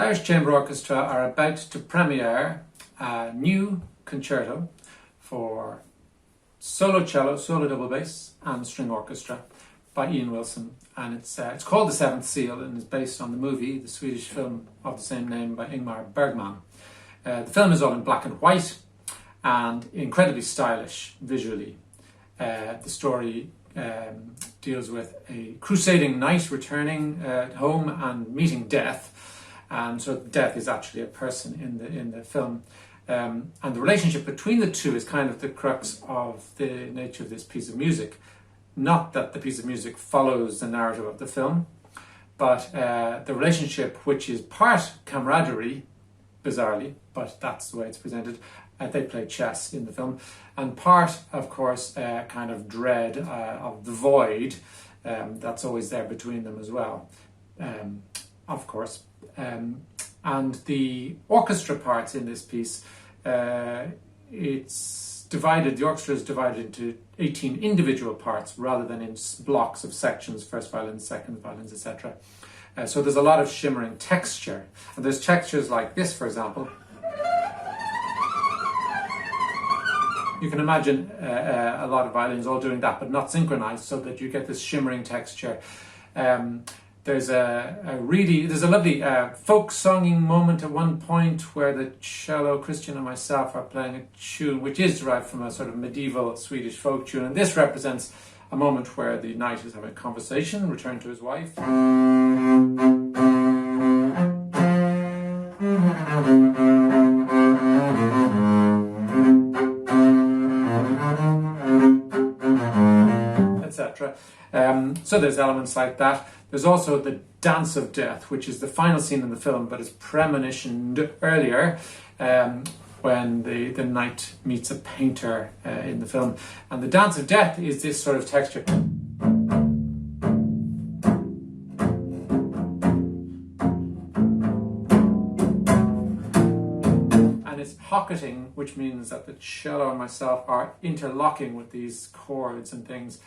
Irish Chamber Orchestra are about to premiere a new concerto for solo cello, solo double bass and string orchestra by Ian Wilson, and it's called The Seventh Seal and is based on the movie, the Swedish film of the same name by Ingmar Bergman. The film is all in black and white and incredibly stylish visually. The story deals with a crusading knight returning home and meeting death, and so death is actually a person in the film. And the relationship between the two is kind of the crux of the nature of this piece of music. Not that the piece of music follows the narrative of the film, but the relationship, which is part camaraderie, bizarrely, but that's the way it's presented. They play chess in the film, and part, of course, kind of dread of the void that's always there between them as well, of course. And the orchestra parts in this piece, it's divided, the orchestra is divided into 18 individual parts rather than in blocks of sections, first violins, second violins, etc. So there's a lot of shimmering texture, and there's textures like this, for example. You can imagine a lot of violins all doing that, but not synchronized, so that you get this shimmering texture. There's a lovely folk songing moment at one point where the cello, Christian and myself, are playing a tune which is derived from a sort of medieval Swedish folk tune, and this represents a moment where the knight is having a conversation, returned to his wife. Etc. So there's elements like that. There's also the Dance of Death, which is the final scene in the film, but is premonitioned earlier when the knight meets a painter in the film. And the Dance of Death is this sort of texture. And it's pocketing, which means that the cello and myself are interlocking with these chords and things.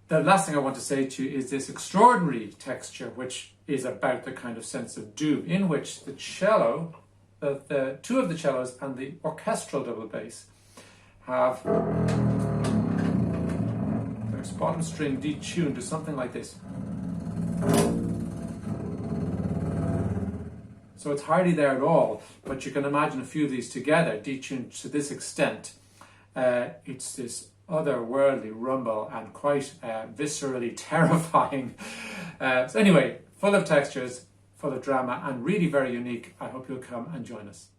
The last thing I want to say to you is this extraordinary texture, which is about the kind of sense of doom, in which the cello, the two of the cellos and the orchestral double bass have their bottom string detuned to something like this. So it's hardly there at all, but you can imagine a few of these together, detuned to this extent. It's this otherworldly rumble and quite viscerally terrifying. So anyway, full of textures, full of drama, and really very unique. I hope you'll come and join us.